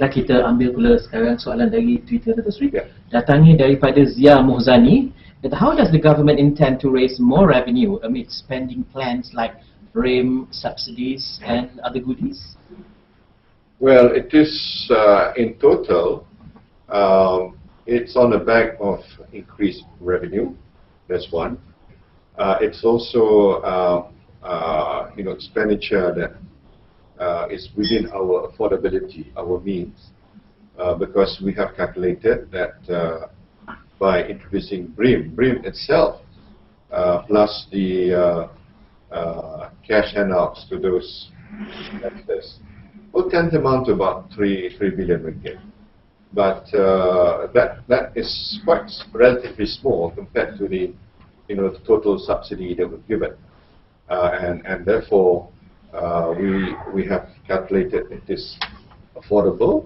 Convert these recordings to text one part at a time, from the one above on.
Baiklah, kita ambil pula sekarang soalan dari Twitter atau Sri. Datangnya daripada Zia Mohzani. How does the government intend to raise more revenue amid spending plans like BRIM, subsidies and other goodies? Well, it is in total, it's on the back of increased revenue. That's one. It's also expenditure that is within our affordability, our means, because we have calculated that by introducing BRIM itself, plus the cash handouts to those investors, will tend to amount to about 3 billion ringgit. But that is quite relatively small compared to the the total subsidy that we've given, and therefore we have calculated it is affordable,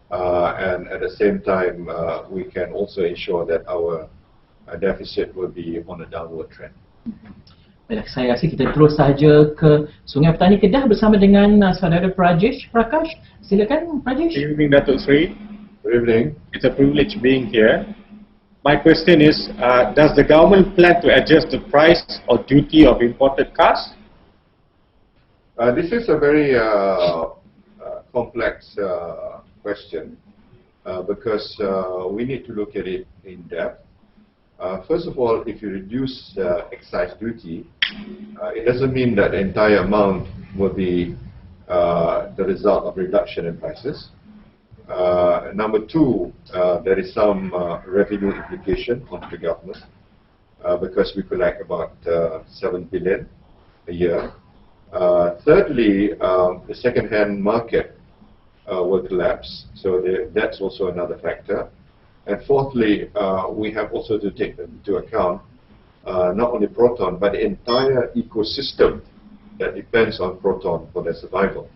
and at the same time we can also ensure that our deficit will be on a downward trend. Baiklah, saya rasa kita terus saja ke Sungai Petani Kedah bersama dengan saudara Prakash. Silakan Prajesh. Good evening, Datuk Sri. Good evening. It's a privilege being here. My question is, does the government plan to adjust the price or duty of imported cars? This is a very complex question because we need to look at it in depth. First of all, if you reduce excise duty, it doesn't mean that the entire amount will be the result of reduction in prices. Number two, there is some revenue implication on the government because we collect about 7 billion a year. Thirdly, the second-hand market will collapse, so that's also another factor. And fourthly, we have also to take into account not only Proton, but the entire ecosystem that depends on Proton for their survival.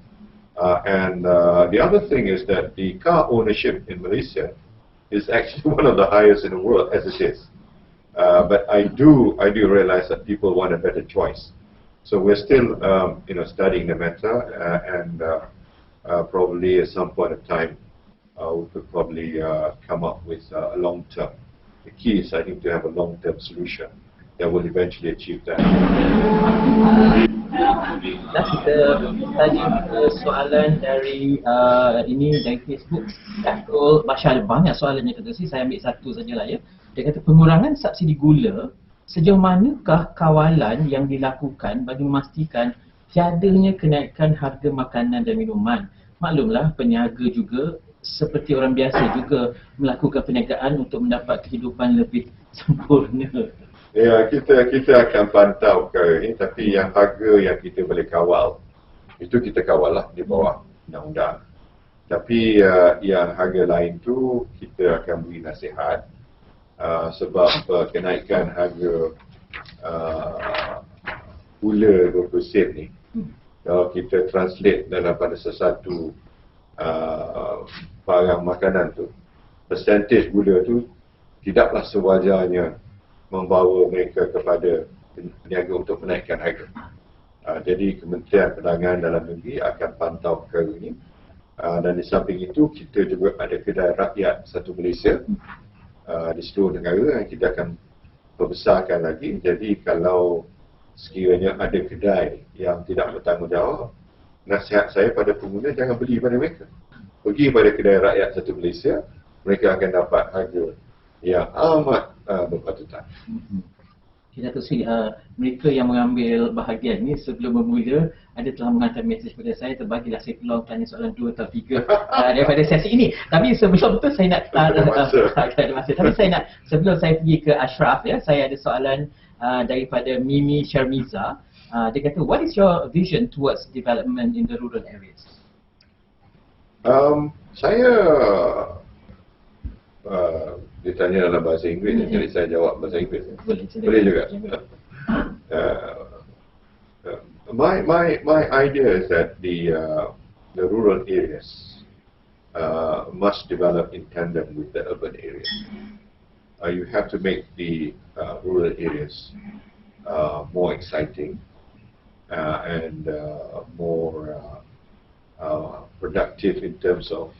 And the other thing is that the car ownership in Malaysia is actually one of the highest in the world as it is. But I do realize that people want a better choice. So we're still studying the matter, and probably at some point of time we could probably come up with a long-term. The key is, I think, to have a long-term solution that will eventually achieve that. Dah kita tadi soalan dari dari Facebook. Datuk Bashar, banyak soalannya Datuk Sri, saya ambil satu sajalah ya. Dia kata pengurangan subsidi gula, sejauh manakah kawalan yang dilakukan bagi memastikan tiadanya kenaikan harga makanan dan minuman? Maklumlah peniaga juga seperti orang biasa juga melakukan perniagaan untuk mendapat kehidupan lebih sempurna. Ya, kita akan pantau perkara ini, tapi yang harga yang kita boleh kawal, itu kita kawal lah di bawah undang-undang. Tapi yang harga lain tu kita akan beri nasihat sebab kenaikan harga gula 20 sen ni, kalau kita translate dalam pada sesuatu barang makanan tu, percentage gula tu tidaklah sewajarnya membawa mereka kepada peniaga untuk menaikkan harga. Jadi Kementerian Perdagangan Dalam Negeri akan pantau perkara ini, dan di samping itu kita juga ada kedai rakyat satu Malaysia di seluruh negara yang kita akan perbesarkan lagi. Jadi kalau sekiranya ada kedai yang tidak bertanggungjawab, nasihat saya pada pengguna, jangan beli pada mereka. Pergi pada kedai rakyat satu Malaysia, mereka akan dapat harga yang amat berpatutan. Datuk Sri, mereka yang mengambil bahagian ni sebelum bermula ada telah menghantar mesej kepada saya, terbagilah saya peluang tanya soalan 2 atau 3 daripada sesi ini. Tapi sebelum tu saya nak ada masa. Tapi saya nak, sebelum saya pergi ke Ashraf ya, saya ada soalan daripada Mimi Sharmiza. Dia kata, what is your vision towards development in the rural areas? Saya ditanya dalam bahasa Inggeris, jadi saya jawab bahasa Inggeris. Boleh juga. My idea is that the rural areas must develop in tandem with the urban areas. You have to make the rural areas more exciting and more productive in terms of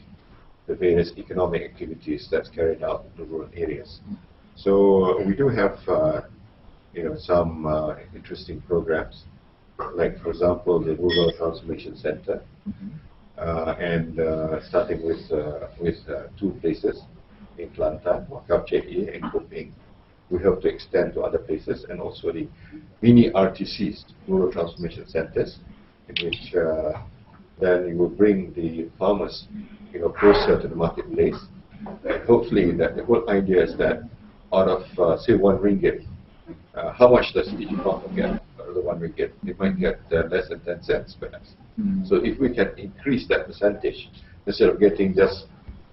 the various economic activities that's carried out in the rural areas. So we do have some interesting programs, like for example the Rural Transformation Center, and starting with 2 places in Kelantan, Wakaf JA and Kuping. We hope to extend to other places, and also the mini RTCs, Rural Transformation Centers, in which then you will bring the farmers closer to the marketplace. And hopefully that the whole idea is that out of say RM1, how much does each farmer get out of the RM1? They might get less than 10 cents perhaps. So if we can increase that percentage, instead of getting just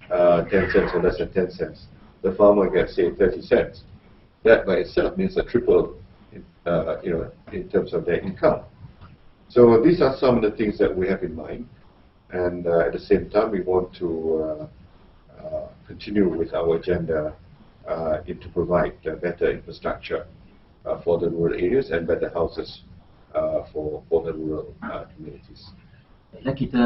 10 cents or less than 10 cents, the farmer gets say 30 cents. That by itself means a triple in terms of their income. So these are some of the things that we have in mind, and at the same time we want to continue with our agenda to provide better infrastructure for the rural areas and better houses for the rural communities. Baiklah, kita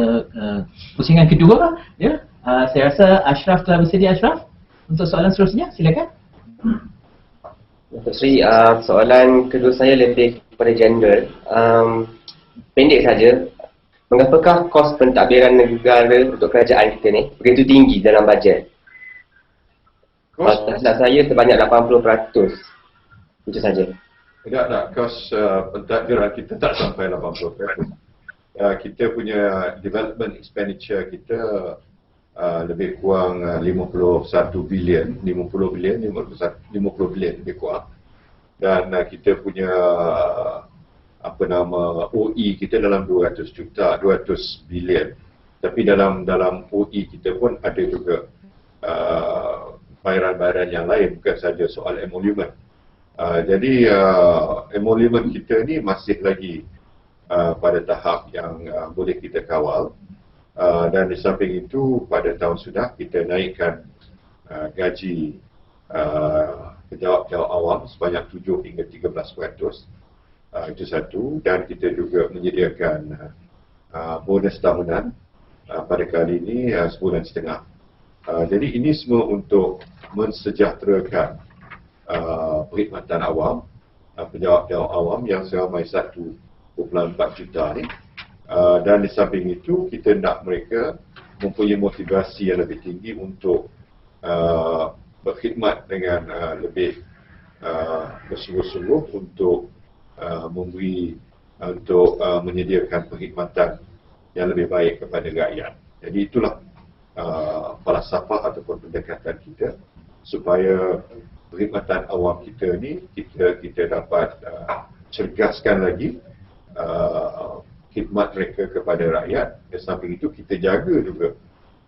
pusingan kedua, ya. Saya rasa Ashraf telah bersedia. Ashraf, untuk soalan seterusnya, silakan. Datuk Seri, soalan kedua saya lebih kepada general. Pendek saja, mengapakah kos pentadbiran negara untuk kerajaan kita ni begitu tinggi dalam bajet? Kos saya sebanyak 80%. Itu saja. Tidak, kos pentadbiran kita tak sampai 80%. Kita punya development expenditure kita lebih kurang 51 bilion, 50 bilion lebih kurang. Dan kita punya OE kita dalam 200 bilion. Tapi dalam OE kita pun ada juga bayaran-bayaran yang lain, bukan saja soal emolument. Jadi emolument kita ni masih lagi pada tahap yang boleh kita kawal. Dan di samping itu, pada tahun sudah kita naikkan gaji pejabat-pejabat awam sebanyak 7 hingga 13%. Itu satu. Dan kita juga menyediakan bonus tahunan pada kali ini sebulan setengah. Jadi ini semua untuk mensejahterakan perkhidmatan awam, pejabat-pejabat awam yang seramai 1.4 juta ni. Dan di samping itu, kita nak mereka mempunyai motivasi yang lebih tinggi untuk berkhidmat dengan lebih bersungguh-sungguh untuk menyediakan perkhidmatan yang lebih baik kepada rakyat. Jadi itulah falsafah ataupun pendekatan kita supaya perkhidmatan awam kita ni kita dapat cergaskan lagi khidmat mereka kepada rakyat. Dan samping itu kita jaga juga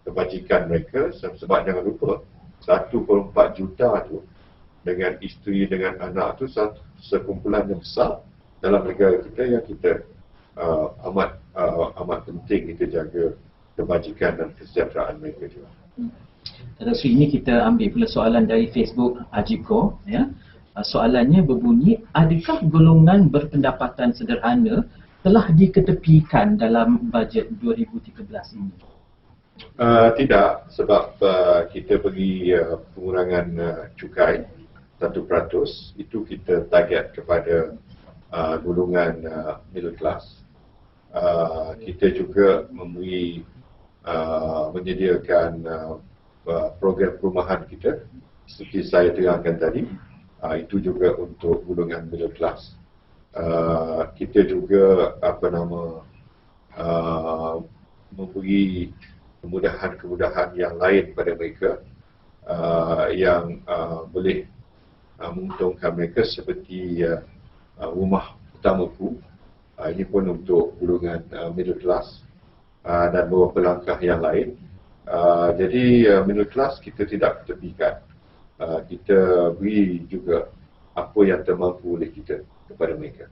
kebajikan mereka, sebab jangan lupa 1.4 juta tu dengan isteri, dengan anak tu sekumpulan yang besar dalam negara kita yang kita amat penting kita jaga kebajikan dan kesejahteraan mereka juga. Datuk Seri, ini kita ambil pula soalan dari Facebook Najib, ya. Soalannya berbunyi, adakah golongan berpendapatan sederhana telah diketepikan dalam bajet 2013 ini? Tidak, sebab kita bagi pengurangan cukai 1%. Itu kita target kepada golongan middle class. Kita juga menyediakan program perumahan kita seperti saya terangkan tadi. Itu juga untuk golongan middle class. Kita juga memberi kemudahan-kemudahan yang lain kepada mereka yang boleh menguntungkan mereka, seperti rumah utamaku. Ini pun untuk golongan middle class, dan beberapa langkah yang lain. Jadi middle class kita tidak ketepikan. Kita beri juga apa yang termampu oleh kita kepada mereka.